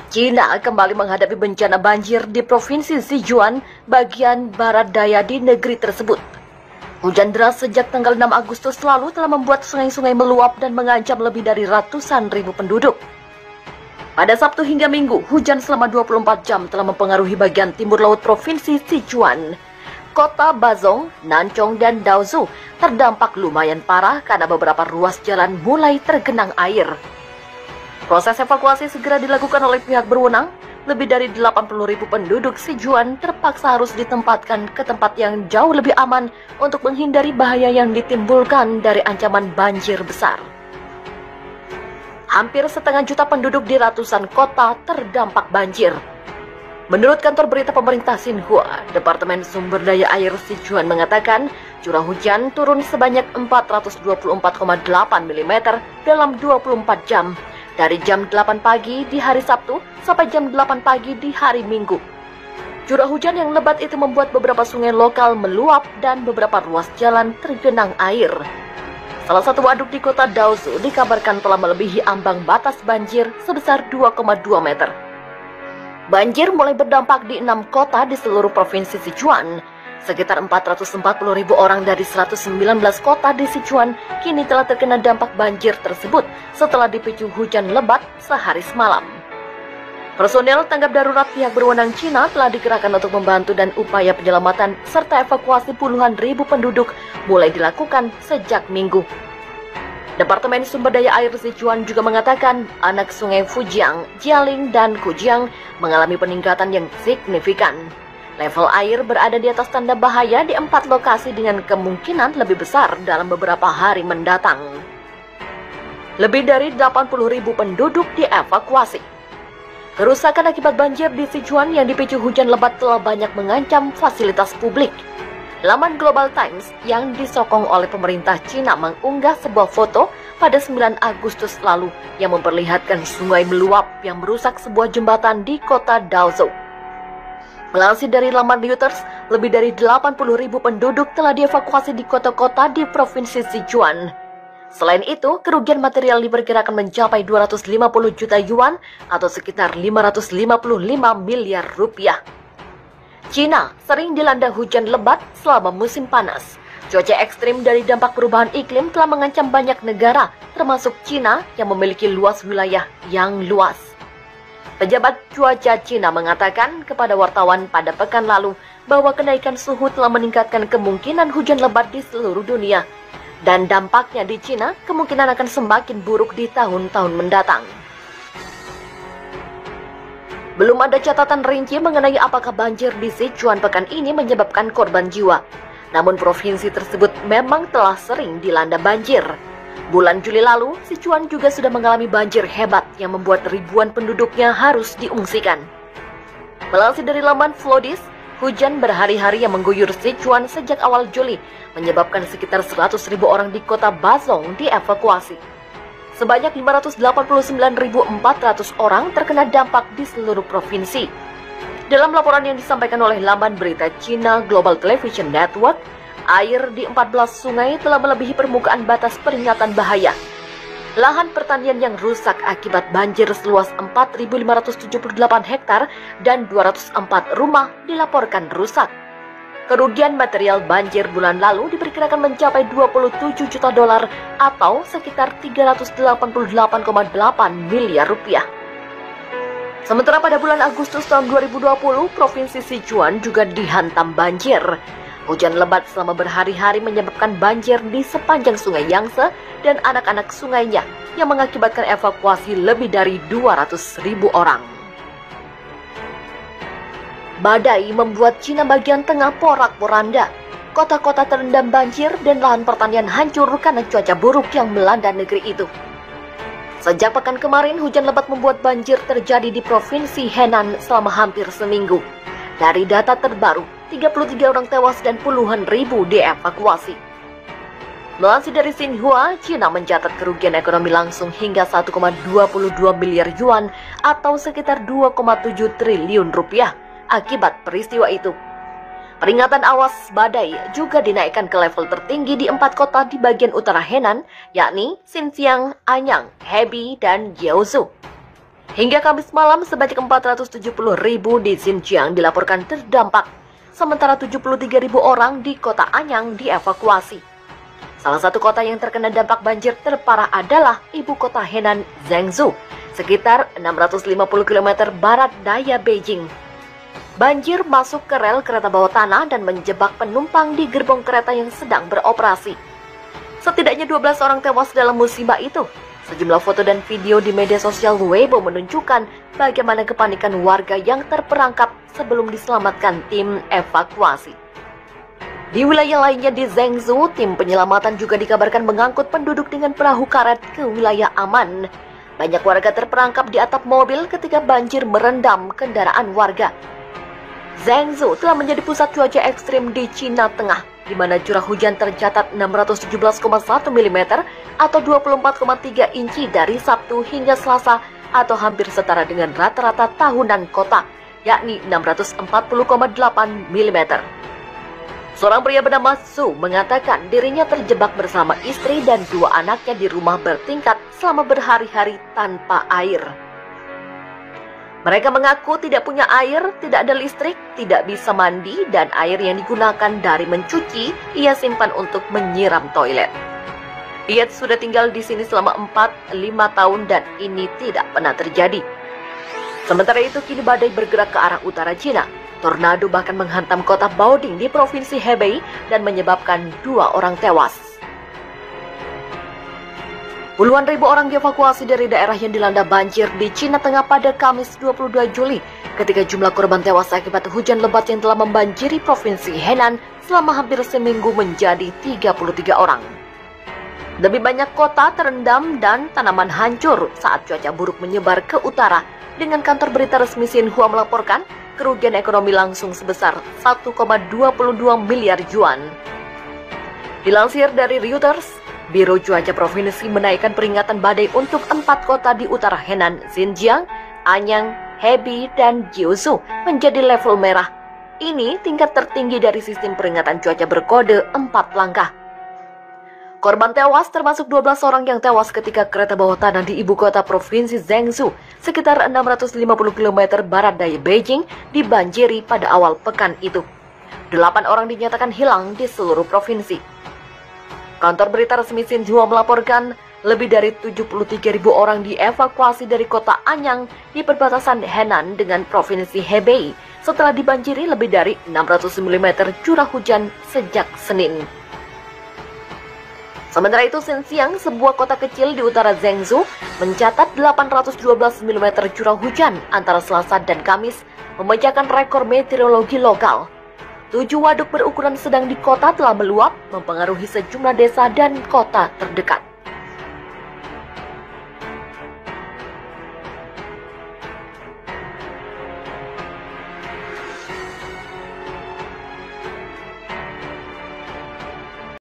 Cina kembali menghadapi bencana banjir di Provinsi Sichuan, bagian barat daya di negeri tersebut. Hujan deras sejak tanggal 6 Agustus lalu telah membuat sungai-sungai meluap dan mengancam lebih dari ratusan ribu penduduk. Pada Sabtu hingga Minggu, hujan selama 24 jam telah mempengaruhi bagian timur laut Provinsi Sichuan. Kota Bazong, Nanchong, dan Daozu terdampak lumayan parah karena beberapa ruas jalan mulai tergenang air. Proses evakuasi segera dilakukan oleh pihak berwenang. Lebih dari 80.000 penduduk Sichuan terpaksa harus ditempatkan ke tempat yang jauh lebih aman untuk menghindari bahaya yang ditimbulkan dari ancaman banjir besar. Hampir setengah juta penduduk di ratusan kota terdampak banjir. Menurut kantor berita pemerintah Xinhua, Departemen Sumber Daya Air Sichuan mengatakan curah hujan turun sebanyak 424,8 mm dalam 24 jam. Dari jam 8 pagi di hari Sabtu sampai jam 8 pagi di hari Minggu. Curah hujan yang lebat itu membuat beberapa sungai lokal meluap dan beberapa ruas jalan tergenang air. Salah satu waduk di kota Daozu dikabarkan telah melebihi ambang batas banjir sebesar 2,2 meter. Banjir mulai berdampak di 6 kota di seluruh provinsi Sichuan. Sekitar 440.000 orang dari 119 kota di Sichuan kini telah terkena dampak banjir tersebut setelah dipicu hujan lebat sehari semalam. Personel tanggap darurat pihak berwenang Cina telah dikerahkan untuk membantu dan upaya penyelamatan serta evakuasi puluhan ribu penduduk mulai dilakukan sejak Minggu. Departemen Sumber Daya Air Sichuan juga mengatakan anak sungai Fujiang, Jialing, dan Kujiang mengalami peningkatan yang signifikan. Level air berada di atas tanda bahaya di 4 lokasi dengan kemungkinan lebih besar dalam beberapa hari mendatang. Lebih dari 80.000 penduduk dievakuasi. Kerusakan akibat banjir di Sichuan yang dipicu hujan lebat telah banyak mengancam fasilitas publik. Laman Global Times yang disokong oleh pemerintah Cina mengunggah sebuah foto pada 9 Agustus lalu yang memperlihatkan sungai meluap yang merusak sebuah jembatan di kota Daozu. Melansir dari laman Reuters, lebih dari 80.000 penduduk telah dievakuasi di kota-kota di Provinsi Sichuan. Selain itu, kerugian material diperkirakan mencapai 250 juta yuan atau sekitar 555 miliar rupiah. Cina sering dilanda hujan lebat selama musim panas. Cuaca ekstrim dari dampak perubahan iklim telah mengancam banyak negara, termasuk Cina yang memiliki luas wilayah yang luas. Pejabat cuaca Cina mengatakan kepada wartawan pada pekan lalu bahwa kenaikan suhu telah meningkatkan kemungkinan hujan lebat di seluruh dunia. Dan dampaknya di Cina kemungkinan akan semakin buruk di tahun-tahun mendatang. Belum ada catatan rinci mengenai apakah banjir di Sichuan pekan ini menyebabkan korban jiwa. Namun provinsi tersebut memang telah sering dilanda banjir. Bulan Juli lalu, Sichuan juga sudah mengalami banjir hebat yang membuat ribuan penduduknya harus diungsikan. Melansir dari laman Flodis, hujan berhari-hari yang mengguyur Sichuan sejak awal Juli menyebabkan sekitar 100.000 orang di kota Bazong dievakuasi. Sebanyak 589.400 orang terkena dampak di seluruh provinsi. Dalam laporan yang disampaikan oleh laman berita China Global Television Network, air di 14 sungai telah melebihi permukaan batas peringatan bahaya. Lahan pertanian yang rusak akibat banjir seluas 4.578 hektar dan 204 rumah dilaporkan rusak. Kerugian material banjir bulan lalu diperkirakan mencapai 27 juta dolar atau sekitar 388,8 miliar rupiah. Sementara pada bulan Agustus tahun 2020, Provinsi Sichuan juga dihantam banjir. Hujan lebat selama berhari-hari menyebabkan banjir di sepanjang sungai Yangtze dan anak-anak sungainya yang mengakibatkan evakuasi lebih dari 200.000 orang. Badai membuat Cina bagian tengah porak-poranda. Kota-kota terendam banjir dan lahan pertanian hancur karena cuaca buruk yang melanda negeri itu. Sejak pekan kemarin, hujan lebat membuat banjir terjadi di Provinsi Henan selama hampir seminggu. Dari data terbaru, 33 orang tewas dan puluhan ribu dievakuasi. Melansir dari Xinhua, Cina mencatat kerugian ekonomi langsung hingga 1,22 miliar yuan atau sekitar 2,7 triliun rupiah akibat peristiwa itu. Peringatan awas badai juga dinaikkan ke level tertinggi di 4 kota di bagian utara Henan, yakni Xinjiang, Anyang, Hebei, dan Jiangsu. Hingga Kamis malam, sebanyak 470.000 di Xinjiang dilaporkan terdampak, sementara 73.000 orang di kota Anyang dievakuasi. Salah satu kota yang terkena dampak banjir terparah adalah ibu kota Henan, Zhengzhou, sekitar 650 km barat daya Beijing. Banjir masuk ke rel kereta bawah tanah dan menjebak penumpang di gerbong kereta yang sedang beroperasi. Setidaknya 12 orang tewas dalam musibah itu. Sejumlah foto dan video di media sosial Weibo menunjukkan bagaimana kepanikan warga yang terperangkap sebelum diselamatkan tim evakuasi. Di wilayah lainnya di Zhengzhou, tim penyelamatan juga dikabarkan mengangkut penduduk dengan perahu karet ke wilayah aman. Banyak warga terperangkap di atap mobil ketika banjir merendam kendaraan warga. Zhengzhou telah menjadi pusat cuaca ekstrim di Cina Tengah, di mana curah hujan tercatat 617,1 mm atau 24,3 inci dari Sabtu hingga Selasa atau hampir setara dengan rata-rata tahunan kota, yakni 640,8 mm. Seorang pria bernama Su mengatakan dirinya terjebak bersama istri dan 2 anaknya di rumah bertingkat selama berhari-hari tanpa air. Mereka mengaku tidak punya air, tidak ada listrik, tidak bisa mandi, dan air yang digunakan dari mencuci ia simpan untuk menyiram toilet. Ia sudah tinggal di sini selama 4-5 tahun dan ini tidak pernah terjadi. Sementara itu kini badai bergerak ke arah utara Cina. Tornado bahkan menghantam kota Baoding di provinsi Hebei dan menyebabkan 2 orang tewas. Puluhan ribu orang dievakuasi dari daerah yang dilanda banjir di Cina Tengah pada Kamis 22 Juli ketika jumlah korban tewas akibat hujan lebat yang telah membanjiri provinsi Henan selama hampir seminggu menjadi 33 orang. Lebih banyak kota terendam dan tanaman hancur saat cuaca buruk menyebar ke utara, dengan kantor berita resmi Xinhua melaporkan kerugian ekonomi langsung sebesar 1,22 miliar yuan. Dilansir dari Reuters, Biro Cuaca Provinsi menaikkan peringatan badai untuk 4 kota di utara Henan, Xinjiang, Anyang, Hebei, dan Jiuzhou menjadi level merah. Ini tingkat tertinggi dari sistem peringatan cuaca berkode 4 langkah. Korban tewas termasuk 12 orang yang tewas ketika kereta bawah tanah di ibu kota provinsi Zhengzhou, sekitar 650 km barat daya Beijing, dibanjiri pada awal pekan itu. 8 orang dinyatakan hilang di seluruh provinsi. Kantor berita resmi Xinhua melaporkan lebih dari 73.000 orang dievakuasi dari kota Anyang di perbatasan Henan dengan provinsi Hebei setelah dibanjiri lebih dari 600 mm curah hujan sejak Senin. Sementara itu, Xinjiang, sebuah kota kecil di utara Zhengzhou, mencatat 812 mm curah hujan antara Selasa dan Kamis, memecahkan rekor meteorologi lokal. 7 waduk berukuran sedang di kota telah meluap, mempengaruhi sejumlah desa dan kota terdekat.